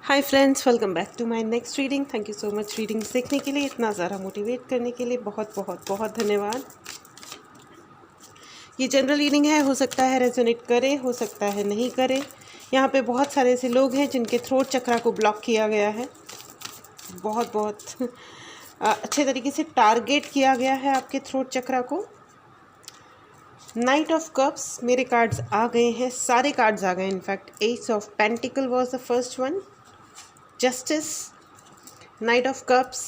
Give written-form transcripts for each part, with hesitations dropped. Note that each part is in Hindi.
Hi friends, welcome back to my next reading. Thank you so much reading देखने के लिए, इतना ज़्यादा मोटिवेट करने के लिए बहुत बहुत बहुत धन्यवाद। ये जनरल रीडिंग है, हो सकता है रेजोनेट करे, हो सकता है नहीं करे। यहाँ पे बहुत सारे ऐसे लोग हैं जिनके थ्रोट चक्रा को ब्लॉक किया गया है, बहुत बहुत अच्छे तरीके से टारगेट किया गया है आपके थ्रोट चक्रा को। नाइट ऑफ कप्स मेरे कार्ड्स आ गए हैं, सारे कार्ड्स आ गए। In fact S of pentacle was the first one, justice, Knight of Cups,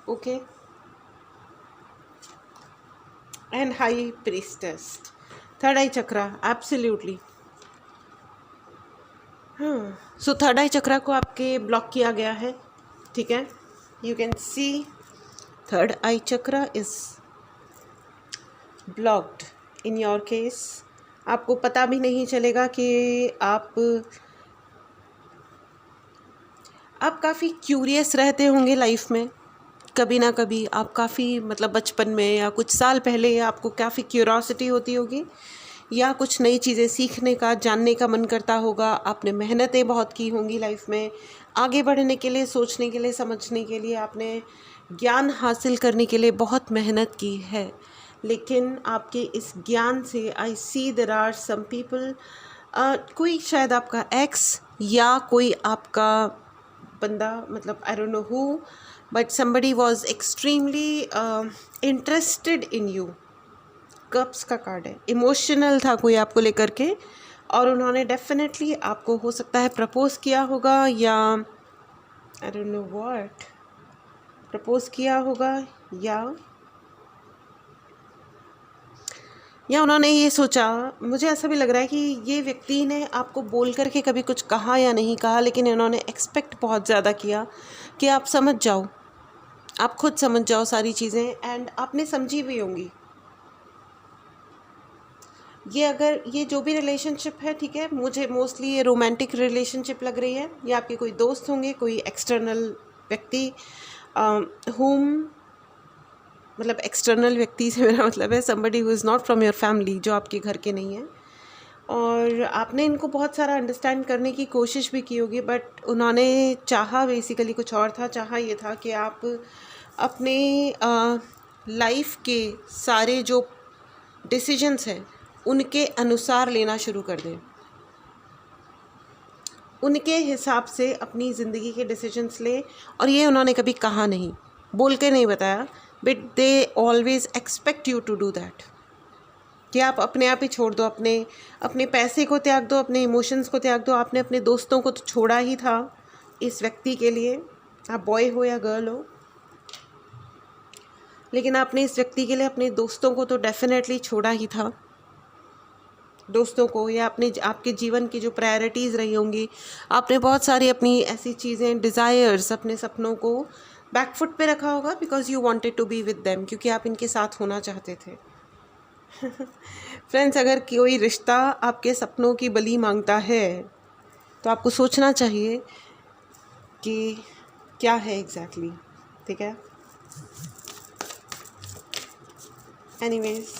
okay, and High Priestess, Third Eye Chakra, absolutely. हाँ, so Third Eye Chakra को आपके ब्लॉक किया गया है, ठीक है। You can see Third Eye Chakra is blocked in your case. आपको पता भी नहीं चलेगा कि आप काफ़ी क्यूरियस रहते होंगे लाइफ में। कभी ना कभी आप काफ़ी बचपन में या कुछ साल पहले आपको काफ़ी क्यूरोसिटी होती होगी, या कुछ नई चीज़ें सीखने का, जानने का मन करता होगा। आपने मेहनतें बहुत की होंगी लाइफ में, आगे बढ़ने के लिए, सोचने के लिए, समझने के लिए, आपने ज्ञान हासिल करने के लिए बहुत मेहनत की है। लेकिन आपके इस ज्ञान से आई सी देयर आर सम पीपल, कोई शायद आपका एक्स या कोई आपका बंदा, I don't know who, but somebody was extremely interested in you. Cups का कार्ड है, इमोशनल था कोई आपको लेकर के, और उन्होंने डेफिनेटली आपको हो सकता है प्रपोज किया होगा, या I don't know what propose किया होगा, या उन्होंने ये सोचा। मुझे ऐसा भी लग रहा है कि ये व्यक्ति ने आपको बोल करके कभी कुछ कहा या नहीं कहा, लेकिन इन्होंने एक्सपेक्ट बहुत ज़्यादा किया कि आप समझ जाओ, आप खुद समझ जाओ सारी चीज़ें, एंड आपने समझी भी होंगी। ये जो भी रिलेशनशिप है, ठीक है, मुझे मोस्टली ये रोमांटिक रिलेशनशिप लग रही है। ये आपके कोई दोस्त होंगे, कोई एक्सटर्नल व्यक्ति, एक्सटर्नल व्यक्ति से मेरा मतलब है somebody who is not from your family, जो आपके घर के नहीं है। और आपने इनको बहुत सारा अंडरस्टैंड करने की कोशिश भी की होगी, बट उन्होंने चाहा बेसिकली कुछ और था। चाहा ये था कि आप अपने लाइफ के सारे जो डिसीजंस हैं उनके अनुसार लेना शुरू कर दें, उनके हिसाब से अपनी ज़िंदगी के डिसीजंस ले। और ये उन्होंने कभी कहा नहीं, बोल के नहीं बताया, but they always expect you to do that, कि आप अपने आप ही छोड़ दो, अपने पैसे को त्याग दो, अपने इमोशंस को त्याग दो। आपने अपने दोस्तों को तो छोड़ा ही था इस व्यक्ति के लिए, आप बॉय हो या गर्ल हो, लेकिन आपने इस व्यक्ति के लिए अपने दोस्तों को तो डेफिनेटली छोड़ा ही था। दोस्तों को, या आपके जीवन की जो प्रायोरिटीज़ रही होंगी, आपने बहुत सारी अपनी ऐसी चीज़ें, डिज़ायर्स, अपने सपनों को बैकफुट पे रखा होगा, because you wanted to be with them, क्योंकि आप इनके साथ होना चाहते थे। फ्रेंड्स, अगर कोई रिश्ता आपके सपनों की बलि मांगता है तो आपको सोचना चाहिए कि क्या है एग्जैक्टली, ठीक है। एनीवेज,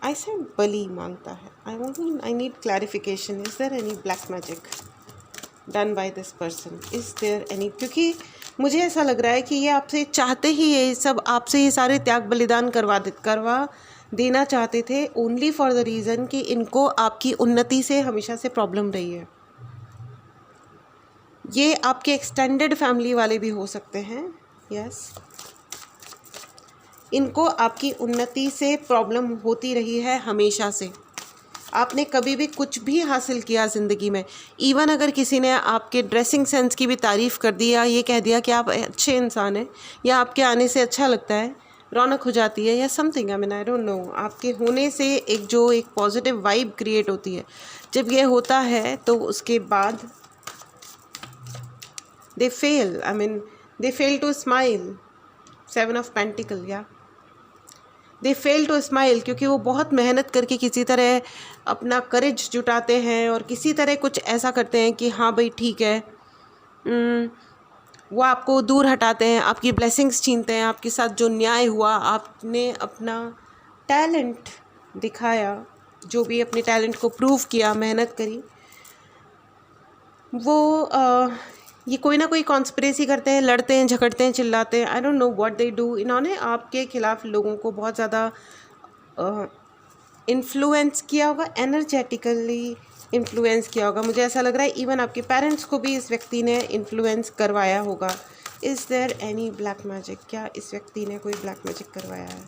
आई सेड बलि मांगता है। I need clarification, is there any black magic done by this person, is there any, क्योंकि मुझे ऐसा लग रहा है कि ये आपसे चाहते ही, ये सब आपसे ये सारे त्याग बलिदान करवा देना चाहते थे, ओनली फॉर द रीज़न कि इनको आपकी उन्नति से हमेशा से प्रॉब्लम रही है। ये आपके एक्सटेंडेड फैमिली वाले भी हो सकते हैं, यस। इनको आपकी उन्नति से प्रॉब्लम होती रही है हमेशा से। आपने कभी भी कुछ भी हासिल किया ज़िंदगी में, इवन अगर किसी ने आपके ड्रेसिंग सेंस की भी तारीफ़ कर दी, या ये कह दिया कि आप अच्छे इंसान हैं, या आपके आने से अच्छा लगता है, रौनक हो जाती है, या समथिंग, आई डोंट नो, आपके होने से एक पॉजिटिव वाइब क्रिएट होती है। जब ये होता है तो उसके बाद they fail to smile, 7 of pentacle, या दे फेल टू स्माइल, क्योंकि वो बहुत मेहनत करके किसी तरह अपना करेज जुटाते हैं और किसी तरह कुछ ऐसा करते हैं कि हाँ भाई ठीक है, वो आपको दूर हटाते हैं, आपकी ब्लेसिंग्स छीनते हैं। आपके साथ जो न्याय हुआ, आपने अपना टैलेंट दिखाया, जो भी अपने टैलेंट को प्रूव किया, मेहनत करी, वो ये कोई ना कोई कॉन्स्पिरेसी करते हैं, लड़ते हैं, झगड़ते हैं, चिल्लाते हैं। I don't know what they do. इन्होंने आपके खिलाफ लोगों को बहुत ज़्यादा इन्फ्लुएंस किया होगा, एनर्जेटिकली इन्फ्लुएंस किया होगा। मुझे ऐसा लग रहा है इवन आपके पेरेंट्स को भी इस व्यक्ति ने इन्फ्लुएंस करवाया होगा। Is there any black magic? क्या इस व्यक्ति ने कोई ब्लैक मैजिक करवाया है?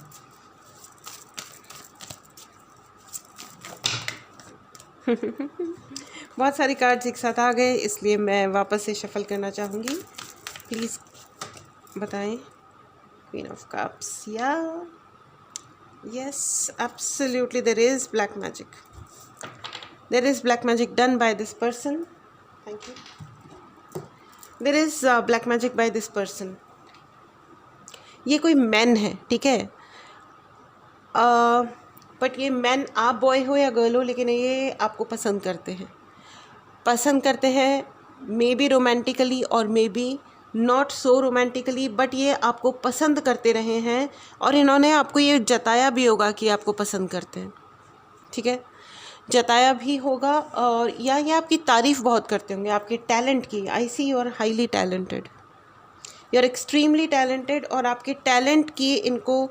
बहुत सारी कार्ड्स एक साथ आ गए, इसलिए मैं वापस से शफल करना चाहूँगी। प्लीज़ बताएं। क्वीन ऑफ कप्स, या yes, absolutely there is black magic. There is black magic done by this person. Thank you. There is black magic by this person. ये कोई मैन है, ठीक है, बट ये मैन, आप बॉय हो या गर्ल हो, लेकिन ये आपको पसंद करते हैं मे बी रोमांटिकली और may be not so romantically, but ये आपको पसंद करते रहे हैं और इन्होंने आपको ये जताया भी होगा कि आपको पसंद करते हैं, ठीक है, जताया भी होगा। और या ये आपकी तारीफ़ बहुत करते होंगे आपके टैलेंट की। I see you are highly talented, you are extremely talented, और आपके टैलेंट की इनको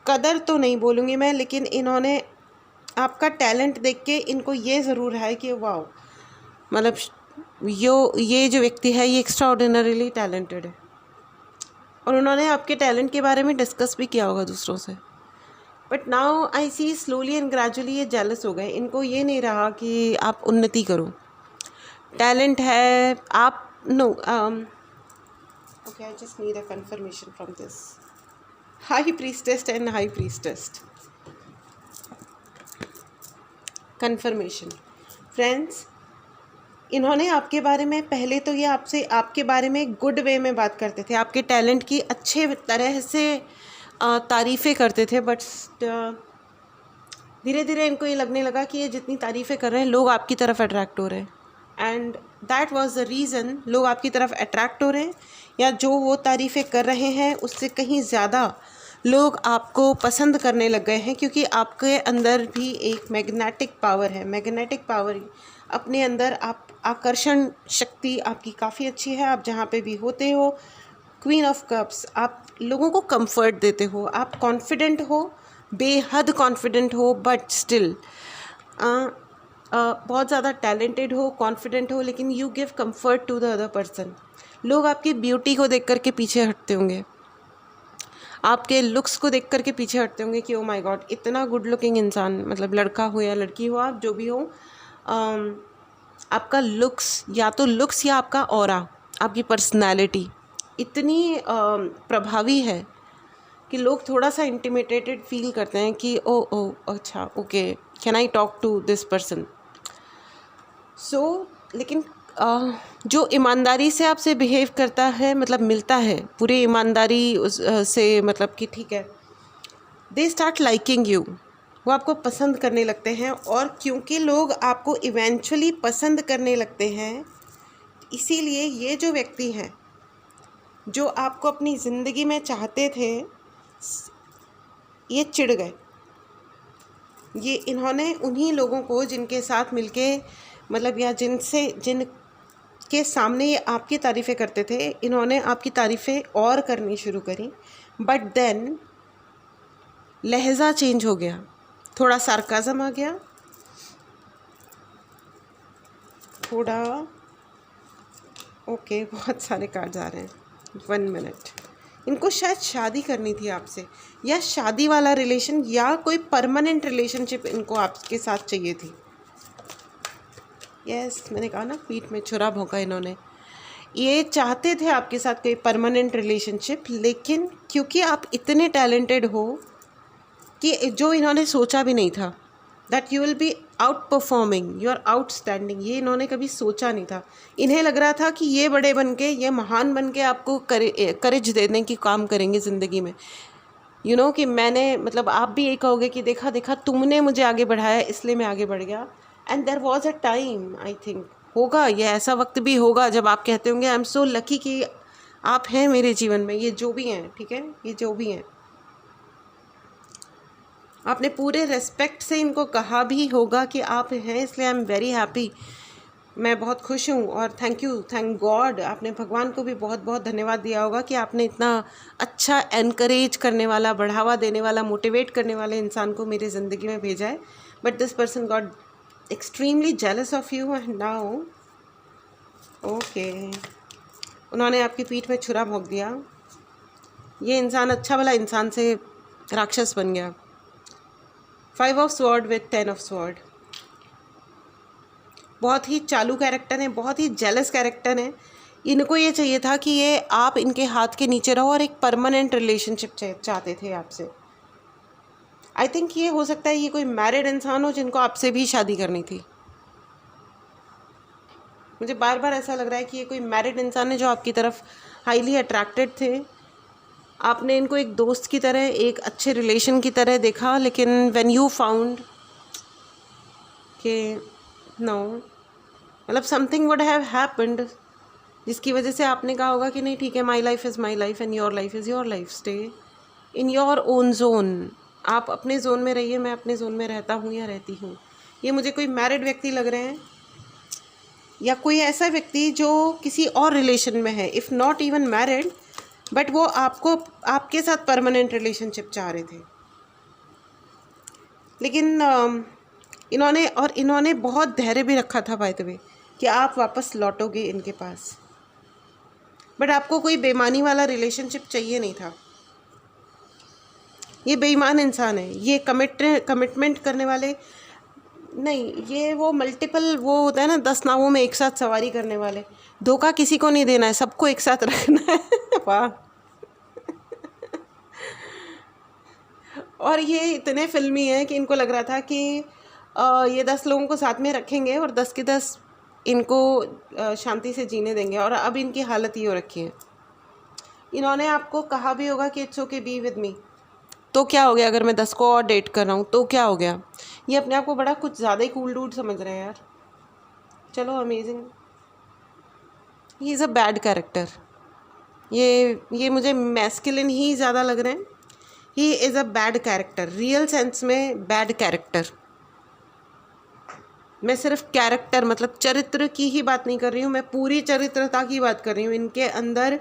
कदर तो नहीं बोलूँगी मैं, लेकिन इन्होंने आपका टैलेंट देख के इनको ये ज़रूर है कि वाह, मतलब ये जो व्यक्ति है ये एक्स्ट्रा ऑर्डिनरीली टैलेंटेड है। और उन्होंने आपके टैलेंट के बारे में डिस्कस भी किया होगा दूसरों से, but now I see slowly and gradually ये जेलस हो गए। इनको ये नहीं रहा कि आप उन्नति करो, टैलेंट है आप, no, okay, I just need a confirmation from this high priestess and high priestess. Confirmation friends, इन्होंने आपके बारे में, पहले तो ये आपसे आपके बारे में गुड वे में बात करते थे, आपके टैलेंट की अच्छे तरह से तारीफ़ें करते थे, बट धीरे धीरे इनको ये लगने लगा कि ये जितनी तारीफ़ें कर रहे हैं लोग आपकी तरफ अट्रैक्ट हो रहे हैं, and that was the reason लोग आपकी तरफ अट्रैक्ट हो रहे हैं, या जो वो तारीफ़ें कर रहे हैं उससे कहीं ज़्यादा लोग आपको पसंद करने लग गए हैं, क्योंकि आपके अंदर भी एक मैग्नेटिक पावर है। मैग्नेटिक पावर अपने अंदर, आप आकर्षण शक्ति आपकी काफ़ी अच्छी है, आप जहाँ पे भी होते हो। क्वीन ऑफ कप्स, आप लोगों को कंफर्ट देते हो, आप कॉन्फिडेंट हो, बेहद कॉन्फिडेंट हो, बट स्टिल बहुत ज़्यादा टैलेंटेड हो, कॉन्फिडेंट हो, लेकिन you give comfort to the other person. लोग आपकी ब्यूटी को देख कर के पीछे हटते होंगे, आपके लुक्स को देख कर के पीछे हटते होंगे कि ओ माय गॉड, इतना गुड लुकिंग इंसान, मतलब लड़का हो या लड़की हो, आप जो भी हो, आपका लुक्स, या तो लुक्स या आपका ऑरा, आपकी पर्सनालिटी इतनी प्रभावी है कि लोग थोड़ा सा इंटिमिडेटेड फील करते हैं कि ओ अच्छा, okay, can I talk to this person. So लेकिन जो ईमानदारी से आपसे बिहेव करता है, मतलब मिलता है पूरी ईमानदारी से, मतलब कि ठीक है, दे स्टार्ट लाइकिंग यू, वो आपको पसंद करने लगते हैं। और क्योंकि लोग आपको इवेंचुअली पसंद करने लगते हैं, इसीलिए ये जो व्यक्ति हैं जो आपको अपनी ज़िंदगी में चाहते थे, ये चिढ़ गए। ये इन्होंने उन्हीं लोगों को जिनके साथ मिलके, मतलब या जिनके सामने ये आपकी तारीफ़ें करते थे, इन्होंने आपकी तारीफ़ें और करनी शुरू करी, बट देन लहजा चेंज हो गया, थोड़ा सार्काज़म आ गया, थोड़ा ओके, बहुत सारे कार्ड्स आ रहे हैं, 1 मिनट। इनको शायद शादी करनी थी आपसे, या शादी वाला रिलेशन, या कोई परमानेंट रिलेशनशिप इनको आपके साथ चाहिए थी। यस, मैंने कहा ना, पीठ में छुरा भोंका इन्होंने। ये चाहते थे आपके साथ कोई परमानेंट रिलेशनशिप, लेकिन क्योंकि आप इतने टैलेंटेड हो कि जो इन्होंने सोचा भी नहीं था, that you will be outperforming, you are outstanding, ये इन्होंने कभी सोचा नहीं था। इन्हें लग रहा था कि ये बड़े बन के, ये महान बन के आपको करेज देने की काम करेंगे ज़िंदगी में। यू नो कि मैंने, मतलब आप भी यही कहोगे कि देखा देखा तुमने मुझे आगे बढ़ाया, इसलिए मैं आगे बढ़ गया। And there was a time, I think होगा, ये ऐसा वक्त भी होगा जब आप कहते होंगे आई एम सो लकी कि आप हैं मेरे जीवन में, ये जो भी हैं, ठीक है, ये जो भी हैं। आपने पूरे रेस्पेक्ट से इनको कहा भी होगा कि आप हैं, इसलिए आई एम वेरी हैप्पी, मैं बहुत खुश हूँ और थैंक गॉड, आपने भगवान को भी बहुत बहुत धन्यवाद दिया होगा कि आपने इतना अच्छा एनकरेज करने वाला, बढ़ावा देने वाला, मोटिवेट करने वाले इंसान को मेरी ज़िंदगी में भेजा है। But this person got extremely jealous of you and now okay, उन्होंने आपकी पीठ में छुरा भोंक दिया। ये इंसान अच्छा भला इंसान से राक्षस बन गया। 5 of sword with 10 of sword. बहुत ही चालू कैरेक्टर है, बहुत ही जेलस कैरेक्टर है। इनको ये चाहिए था कि ये आप इनके हाथ के नीचे रहो और एक परमानेंट रिलेशनशिप चाहते थे आपसे। आई थिंक ये हो सकता है ये कोई मैरिड इंसान हो जिनको आपसे भी शादी करनी थी। मुझे बार बार ऐसा लग रहा है कि ये कोई मैरिड इंसान है जो आपकी तरफ हाईली अट्रैक्टेड थे। आपने इनको एक दोस्त की तरह, एक अच्छे रिलेशन की तरह देखा, लेकिन व्हेन यू फाउंड कि नो, मतलब समथिंग वुड हैव हैपेंड जिसकी वजह से आपने कहा होगा कि नहीं ठीक है, my life is my life and your life is your life, stay in your own zone. आप अपने जोन में रहिए, मैं अपने जोन में रहता हूँ या रहती हूँ। ये मुझे कोई मैरिड व्यक्ति लग रहे हैं या कोई ऐसा व्यक्ति जो किसी और रिलेशन में है, if not even married, but वो आपके साथ परमानेंट रिलेशनशिप चाह रहे थे। लेकिन इन्होंने बहुत धैर्य भी रखा था बाय द वे कि आप वापस लौटोगे इनके पास। बट आपको कोई बेईमानी वाला रिलेशनशिप चाहिए नहीं था। ये बेईमान इंसान है, ये कमिटमेंट करने वाले नहीं, ये वो मल्टीपल वो होता है ना, 10 नावों में एक साथ सवारी करने वाले। धोखा किसी को नहीं देना है, सबको एक साथ रखना है। वाह। और ये इतने फिल्मी है कि इनको लग रहा था कि ये 10 लोगों को साथ में रखेंगे और 10 के 10 इनको शांति से जीने देंगे, और अब इनकी हालत ये हो रखी है। इन्होंने आपको कहा भी होगा कि it's okay be with me, तो क्या हो गया अगर मैं 10 को और डेट कर रहा हूँ, तो क्या हो गया। ये अपने आप को बड़ा कुछ ज़्यादा ही कूल डूड समझ रहे हैं यार। चलो, amazing. He is a bad character. ये मुझे मैस्कुलिन ही ज़्यादा लग रहे हैं। He is a bad character, real sense में बैड कैरेक्टर। मैं सिर्फ कैरेक्टर मतलब चरित्र की ही बात नहीं कर रही हूँ, मैं पूरी चरित्रता की बात कर रही हूँ। इनके अंदर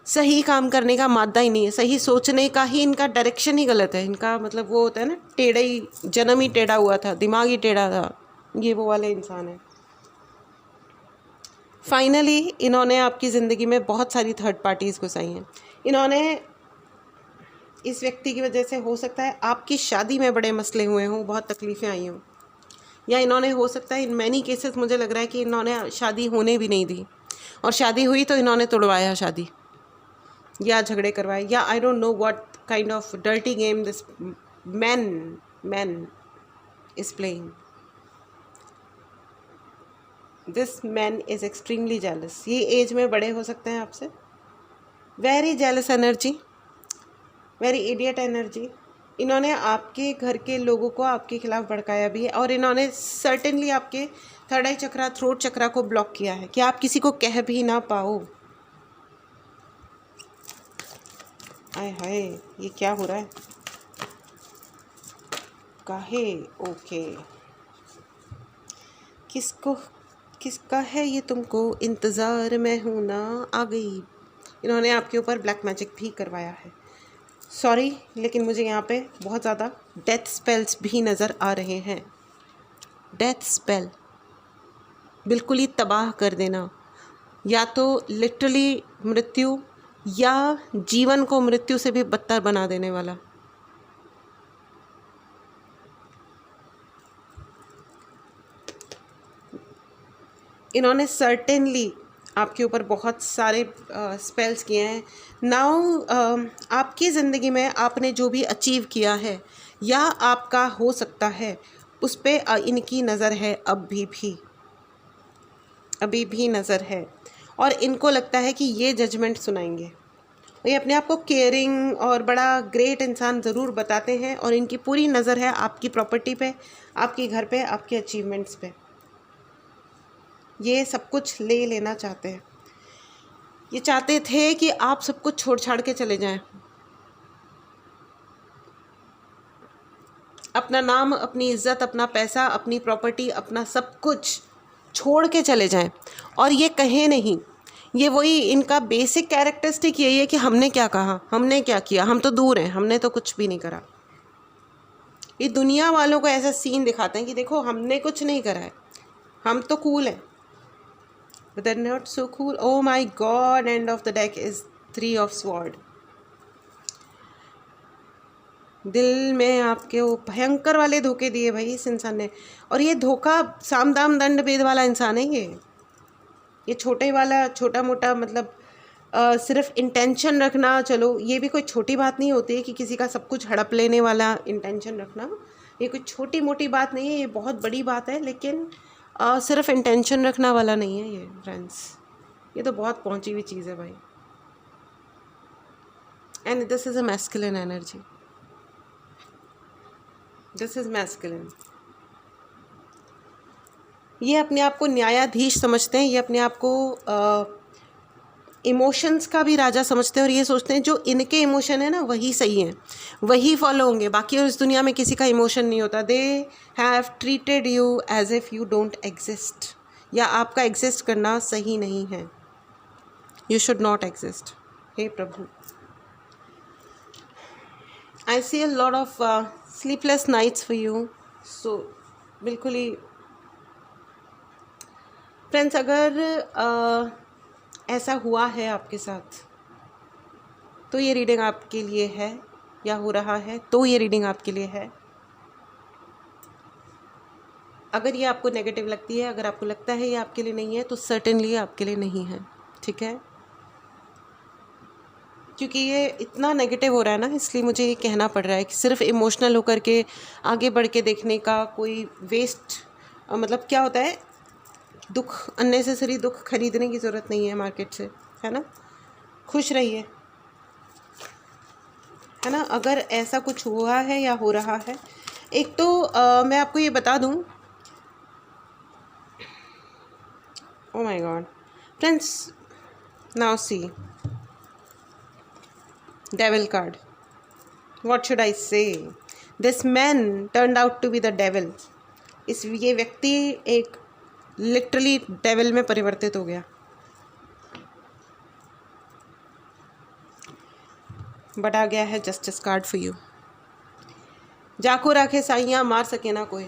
सही काम करने का मादा ही नहीं है, सही सोचने का ही इनका डायरेक्शन ही गलत है। इनका मतलब वो होता है ना, टेढ़ा ही, जन्म ही टेढ़ा हुआ था, दिमाग ही टेढ़ा था। ये वो वाले इंसान है। फाइनली इन्होंने आपकी ज़िंदगी में बहुत सारी थर्ड पार्टीज़ घुसाई हैं। इन्होंने इस व्यक्ति की वजह से हो सकता है आपकी शादी में बड़े मसले हुए हों, बहुत तकलीफ़ें आई हों, या इन्होंने हो सकता है इन मैनी केसेस मुझे लग रहा है कि इन्होंने शादी होने भी नहीं दी, और शादी हुई तो इन्होंने तोड़वाया शादी या झगड़े करवाए, या I don't know what kind of dirty game this man is playing. This man is extremely jealous. ये एज में बड़े हो सकते हैं आपसे। Very jealous energy, very idiot energy. इन्होंने आपके घर के लोगों को आपके खिलाफ भड़काया भी है, और इन्होंने सर्टेनली आपके थर्ड आई चक्रा, थ्रोट चक्रा को ब्लॉक किया है कि आप किसी को कह भी ना पाओ। आय हाय, ये क्या हो रहा है? काहे? ओके, किसका है ये तुमको इंतज़ार में हूँ ना, आ गई। इन्होंने आपके ऊपर ब्लैक मैजिक भी करवाया है। सॉरी, लेकिन मुझे यहाँ पे बहुत ज़्यादा डेथ स्पेल्स भी नज़र आ रहे हैं। डेथ स्पेल, बिल्कुल ही तबाह कर देना, या तो लिटरली मृत्यु, या जीवन को मृत्यु से भी बदतर बना देने वाला। इन्होंने सर्टेनली आपके ऊपर बहुत सारे स्पेल्स किए हैं। नाउ आपकी ज़िंदगी में आपने जो भी अचीव किया है या आपका हो सकता है, उस पर इनकी नज़र है, अभी भी नज़र है, और इनको लगता है कि ये जजमेंट सुनाएंगे। ये अपने आप को केयरिंग और बड़ा ग्रेट इंसान ज़रूर बताते हैं, और इनकी पूरी नज़र है आपकी प्रॉपर्टी पे, आपके घर पे, आपके अचीवमेंट्स पे। ये सब कुछ ले लेना चाहते हैं। ये चाहते थे कि आप सब कुछ छोड़ छाड़ के चले जाएं, अपना नाम, अपनी इज्जत, अपना पैसा, अपनी प्रॉपर्टी, अपना सब कुछ छोड़ के चले जाएं और ये कहें नहीं। ये वही इनका बेसिक कैरेक्टरिस्टिक यही है कि हमने क्या कहा, हमने क्या किया, हम तो दूर हैं, हमने तो कुछ भी नहीं करा। ये दुनिया वालों को ऐसा सीन दिखाते हैं कि देखो हमने कुछ नहीं करा है, हम तो कूल हैं, but they're not so cool. Oh my God, end of the deck is 3 of Sword. दिल में आपके वो भयंकर वाले धोखे दिए भाई इस इंसान ने। और ये धोखा साम दाम दंड भेद वाला इंसान है ये छोटे वाला छोटा मोटा मतलब सिर्फ इंटेंशन रखना, चलो ये भी कोई छोटी बात नहीं होती है कि किसी का सब कुछ हड़प लेने वाला इंटेंशन रखना, ये कोई छोटी मोटी बात नहीं है, ये बहुत बड़ी बात है। लेकिन सिर्फ इंटेंशन रखना वाला नहीं है ये फ्रेंड्स, ये तो बहुत पहुंची हुई चीज़ है भाई। And this is a masculine energy, this is masculine. ये अपने आप को न्यायाधीश समझते हैं, ये अपने आप को इमोशंस का भी राजा समझते हैं और ये सोचते हैं जो इनके इमोशन है ना वही सही है, वही फॉलो होंगे, बाकी और इस दुनिया में किसी का इमोशन नहीं होता। They have treated you as if you don't exist, या आपका एग्जिस्ट करना सही नहीं है, यू शुड नॉट एग्जिस्ट। हे प्रभु, I see a lot of sleepless nights for you. So बिल्कुल ही फ्रेंड्स, अगर ऐसा हुआ है आपके साथ तो ये रीडिंग आपके लिए है, या हो रहा है तो ये रीडिंग आपके लिए है। अगर ये आपको नेगेटिव लगती है, अगर आपको लगता है ये आपके लिए नहीं है, तो सर्टेनली आपके लिए नहीं है, ठीक है। क्योंकि ये इतना नेगेटिव हो रहा है ना, इसलिए मुझे ये कहना पड़ रहा है कि सिर्फ इमोशनल होकर के आगे बढ़ के देखने का कोई वेस्ट मतलब क्या होता है, दुख, अननेसेसरी दुख खरीदने की ज़रूरत नहीं है मार्केट से, है ना। खुश रहिए, है ना। अगर ऐसा कुछ हुआ है या हो रहा है, एक तो मैं आपको ये बता दूं, oh my God friends, now see devil card, what should I say, this man turned out to be the devil. ये व्यक्ति एक लिटरली डेविल में परिवर्तित हो गया। बट आ गया है जस्टिस कार्ड फॉर यू। जाको राखे साइयाँ मार सके ना कोई।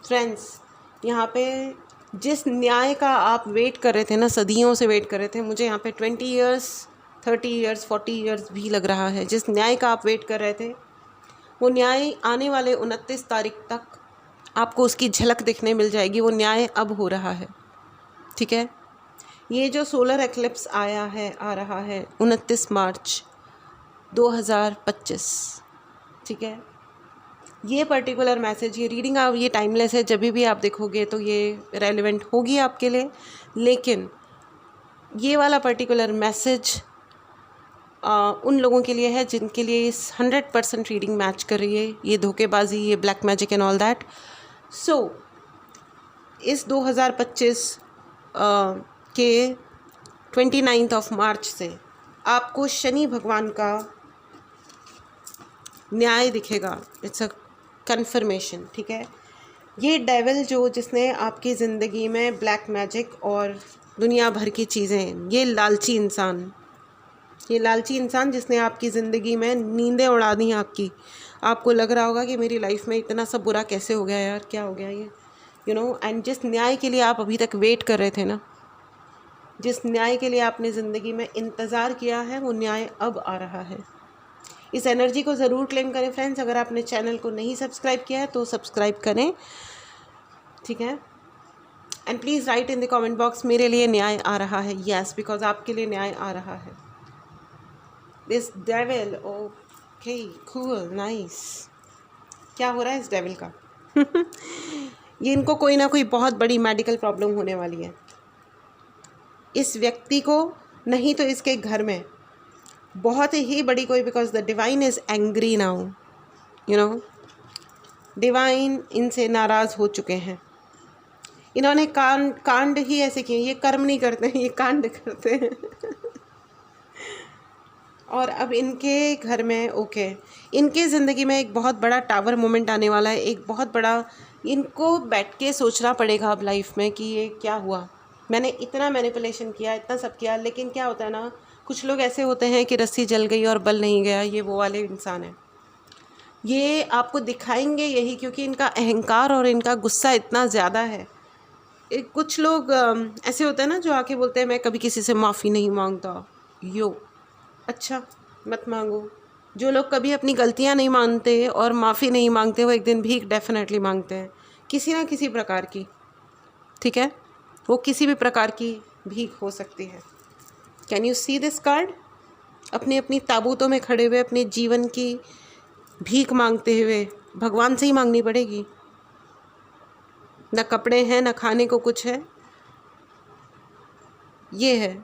फ्रेंड्स, यहाँ पे जिस न्याय का आप वेट कर रहे थे ना, सदियों से वेट कर रहे थे, मुझे यहाँ पे 20 ईयर्स 30 ईयर्स 40 ईयर्स भी लग रहा है, जिस न्याय का आप वेट कर रहे थे वो न्याय आने वाले 29 तारीख तक आपको उसकी झलक देखने मिल जाएगी। वो न्याय अब हो रहा है, ठीक है। ये जो सोलर एक्लिप्स आया है, आ रहा है 29 मार्च 2025, ठीक है। ये पर्टिकुलर मैसेज, ये रीडिंग आप, ये टाइमलेस है, जब भी आप देखोगे तो ये रेलेवेंट होगी आपके लिए। लेकिन ये वाला पर्टिकुलर मैसेज उन लोगों के लिए है जिनके लिए इस 100% रीडिंग मैच कर रही है, ये धोखेबाजी, ये black magic and all that. So इस 2025 के 29 ऑफ मार्च से आपको शनि भगवान का न्याय दिखेगा। इट्स अ कन्फर्मेशन, ठीक है। ये डेविल जिसने आपकी ज़िंदगी में ब्लैक मैजिक और दुनिया भर की चीज़ें, ये लालची इंसान जिसने आपकी ज़िंदगी में नींदें उड़ा दी आपकी। आपको लग रहा होगा कि मेरी लाइफ में इतना सब बुरा कैसे हो गया यार, क्या हो गया ये, यू नो। एंड जिस न्याय के लिए आप अभी तक वेट कर रहे थे ना, जिस न्याय के लिए आपने ज़िंदगी में इंतज़ार किया है, वो न्याय अब आ रहा है। इस एनर्जी को ज़रूर क्लेम करें फ्रेंड्स। अगर आपने चैनल को नहीं सब्सक्राइब किया है तो सब्सक्राइब करें, ठीक है। And please write in the comment box, मेरे लिए न्याय आ रहा है। यस, बिकॉज आपके लिए न्याय आ रहा है। This devil, okay, cool, nice. क्या हो रहा है इस डेविल का? ये इनको कोई ना कोई बहुत बड़ी मेडिकल प्रॉब्लम होने वाली है इस व्यक्ति को, नहीं तो इसके घर में बहुत ही बड़ी कोई, because the divine is angry now, you know. Divine इनसे नाराज़ हो चुके हैं। इन्होंने कांड ही ऐसे किए, ये कर्म नहीं करते हैं, ये कांड करते हैं। और अब इनके घर में इनके ज़िंदगी में एक बहुत बड़ा टावर मोमेंट आने वाला है, एक बहुत बड़ा इनको बैठ के सोचना पड़ेगा अब लाइफ में कि ये क्या हुआ, मैंने इतना मैनिपुलेशन किया, इतना सब किया, लेकिन क्या होता है ना, कुछ लोग ऐसे होते हैं कि रस्सी जल गई और बल नहीं गया, ये वो वाले इंसान हैं। ये आपको दिखाएंगे यही क्योंकि इनका अहंकार और इनका गुस्सा इतना ज़्यादा है। कुछ लोग ऐसे होते हैं ना जो आके बोलते हैं मैं कभी किसी से माफ़ी नहीं मांगता। यो अच्छा, मत मांगो। जो लोग कभी अपनी गलतियां नहीं मानते और माफ़ी नहीं मांगते, वो एक दिन भीख डेफिनेटली मांगते हैं, किसी ना किसी प्रकार की। ठीक है, वो किसी भी प्रकार की भीख हो सकती है। Can you see this card? अपनी अपनी ताबूतों में खड़े हुए अपने जीवन की भीख मांगते हुए भगवान से ही मांगनी पड़ेगी। न कपड़े हैं, न खाने को कुछ है। ये है,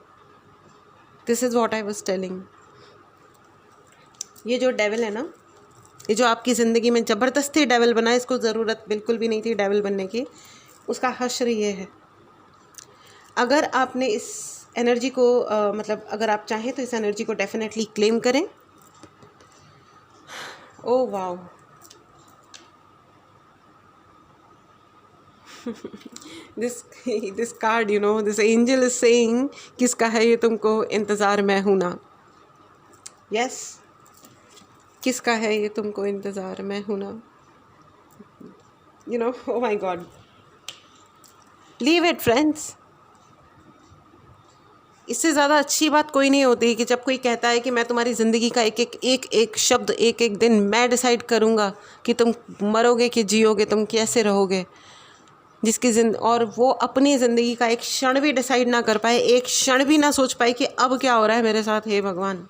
this is what I was telling. ये जो डेविल है ना, ये जो आपकी ज़िंदगी में ज़बरदस्ती डेविल बना, इसको ज़रूरत बिल्कुल भी नहीं थी डेविल बनने की। उसका हश्र ये है, अगर आपने इस एनर्जी को मतलब अगर आप चाहें तो इस एनर्जी को डेफिनेटली क्लेम करें। Oh wow this card, you know, this angel is saying, किसका है ये तुमको इंतज़ार मैं हूं ना। यस, किसका है ये तुमको इंतज़ार मैं हूं ना, you know. O my God, leave it friends. इससे ज़्यादा अच्छी बात कोई नहीं होती कि जब कोई कहता है कि मैं तुम्हारी ज़िंदगी का एक एक शब्द, एक एक दिन मैं डिसाइड करूँगा कि तुम मरोगे कि जियोगे, तुम कैसे रहोगे। और वो अपनी ज़िंदगी का एक क्षण भी डिसाइड ना कर पाए, एक क्षण भी ना सोच पाए कि अब क्या हो रहा है मेरे साथ, हे भगवान।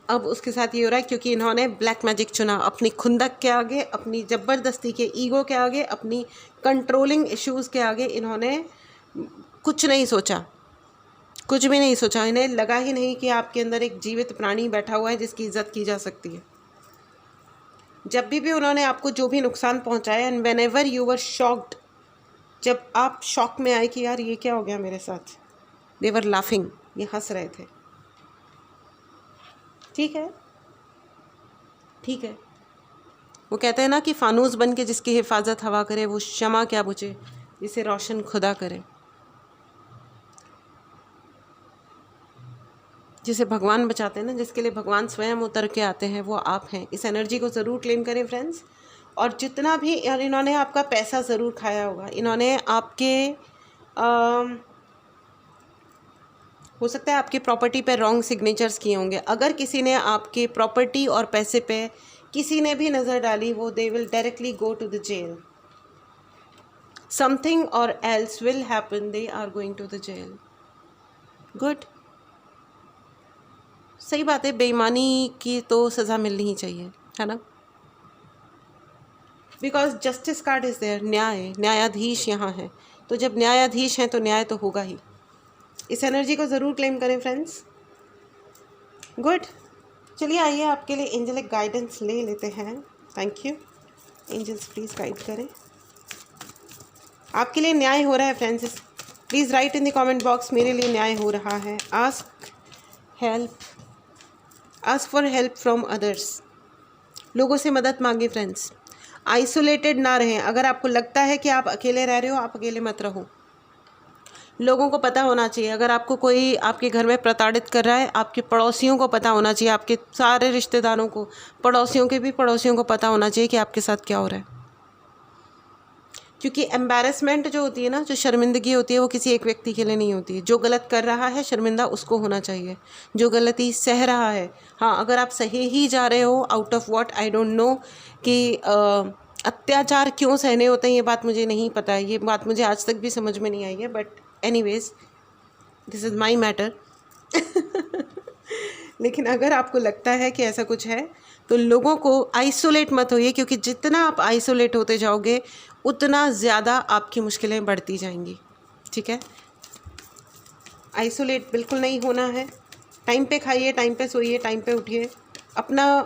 अब उसके साथ ये हो रहा है क्योंकि इन्होंने ब्लैक मैजिक चुना, अपनी खुंदक के आगे, अपनी ज़बरदस्ती के ईगो के आगे, अपनी कंट्रोलिंग इश्यूज़ के आगे इन्होंने कुछ नहीं सोचा, कुछ भी नहीं सोचा। इन्हें लगा ही नहीं कि आपके अंदर एक जीवित प्राणी बैठा हुआ है जिसकी इज्जत की जा सकती है। जब भी उन्होंने आपको जो भी नुकसान पहुंचाया, and when ever you were shocked, जब आप शॉक में आए कि यार ये क्या हो गया मेरे साथ, दे वर लाफिंग, ये हंस रहे थे। ठीक है, ठीक है। वो कहते हैं ना कि फानूस बन के जिसकी हिफाजत हवा करे, वो शमा क्या बुझे जिसे रोशन खुदा करे। जिसे भगवान बचाते हैं ना, जिसके लिए भगवान स्वयं उतर के आते हैं, वो आप हैं। इस एनर्जी को ज़रूर क्लेम करें फ्रेंड्स। और जितना भी इन्होंने आपका पैसा ज़रूर खाया होगा, इन्होंने आपके हो सकता है आपकी प्रॉपर्टी पे रॉन्ग सिग्नेचर्स किए होंगे। अगर किसी ने आपके प्रॉपर्टी और पैसे पे किसी ने भी नज़र डाली, वो they will directly go to the jail. Something और else will happen, they are going to the jail. Good, सही बात है, बेईमानी की तो सज़ा मिलनी ही चाहिए, है ना। Because justice card is there, न्याय, न्यायाधीश यहाँ है। तो जब न्यायाधीश हैं तो न्याय तो होगा ही। इस एनर्जी को ज़रूर क्लेम करें फ्रेंड्स। गुड, चलिए आइए आपके लिए एंजेलिक गाइडेंस ले लेते हैं। Thank you angels, please guide करें। आपके लिए न्याय हो रहा है friends, please write in the comment box, मेरे लिए न्याय हो रहा है। Ask help, ask for help from others. लोगों से मदद मांगे फ्रेंड्स। आइसोलेटेड ना रहें। अगर आपको लगता है कि आप अकेले रह रहे हो, आप अकेले मत रहो। लोगों को पता होना चाहिए, अगर आपको कोई आपके घर में प्रताड़ित कर रहा है, आपके पड़ोसियों को पता होना चाहिए, आपके सारे रिश्तेदारों को, पड़ोसियों के भी पड़ोसियों को पता होना चाहिए कि आपके साथ क्या हो रहा है। क्योंकि एम्बैरेसमेंट जो होती है ना, जो शर्मिंदगी होती है, वो किसी एक व्यक्ति के लिए नहीं होती है। जो गलत कर रहा है शर्मिंदा उसको होना चाहिए, जो गलती सह रहा है। हाँ, अगर आप सही ही जा रहे हो, out of what I don't know, कि अत्याचार क्यों सहने होते हैं, ये बात मुझे नहीं पता है, ये बात मुझे आज तक भी समझ में नहीं आई है। But anyways, this is my matter. लेकिन अगर आपको लगता है कि ऐसा कुछ है, तो लोगों को आइसोलेट मत होइए, क्योंकि जितना आप आइसोलेट होते जाओगे उतना ज़्यादा आपकी मुश्किलें बढ़ती जाएंगी। ठीक है, आइसोलेट बिल्कुल नहीं होना है। टाइम पे खाइए, टाइम पे सोइए, टाइम पे उठिए अपना,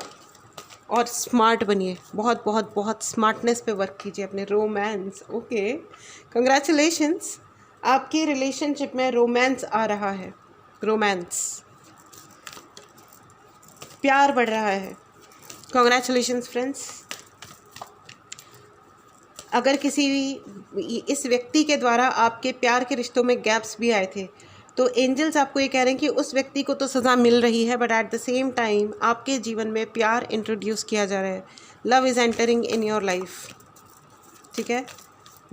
और स्मार्ट बनिए। बहुत बहुत बहुत स्मार्टनेस पे वर्क कीजिए अपने। रोमांस, ओके, कंग्रेचुलेशंस, आपकी रिलेशनशिप में रोमांस आ रहा है। रोमांस, प्यार बढ़ रहा है। Congratulations friends. अगर इस व्यक्ति के द्वारा आपके प्यार के रिश्तों में गैप्स भी आए थे, तो एंजल्स आपको ये कह रहे हैं कि उस व्यक्ति को तो सज़ा मिल रही है, but at the same time आपके जीवन में प्यार इंट्रोड्यूस किया जा रहा है। Love is entering in your life, ठीक है,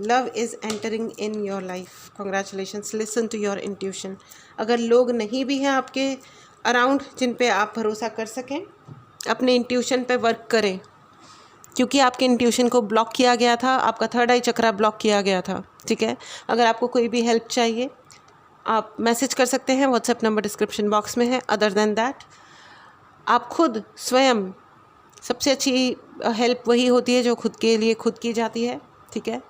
love is entering in your life. Congratulations, listen to your intuition. अगर लोग नहीं भी हैं आपके अराउंड जिन पे आप भरोसा कर सकें, अपने इंट्यूशन पे वर्क करें, क्योंकि आपके इंट्यूशन को ब्लॉक किया गया था, आपका थर्ड आई चक्रा ब्लॉक किया गया था, ठीक है। अगर आपको कोई भी हेल्प चाहिए आप मैसेज कर सकते हैं, व्हाट्सएप नंबर डिस्क्रिप्शन बॉक्स में है। अदर देन दैट, आप खुद स्वयं, सबसे अच्छी हेल्प वही होती है जो खुद के लिए खुद की जाती है, ठीक है।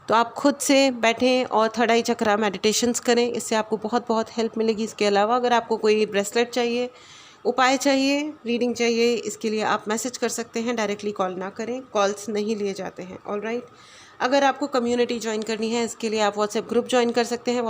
तो आप खुद से बैठें और थर्ड आई चक्रा मेडिटेशंस करें, इससे आपको बहुत बहुत हेल्प मिलेगी। इसके अलावा अगर आपको कोई ब्रेसलेट चाहिए, उपाय चाहिए, रीडिंग चाहिए, इसके लिए आप मैसेज कर सकते हैं, डायरेक्टली कॉल ना करें, कॉल्स नहीं लिए जाते हैं। ऑलराइट, अगर आपको कम्युनिटी ज्वाइन करनी है, इसके लिए आप व्हाट्सएप ग्रुप ज्वाइन कर सकते हैं।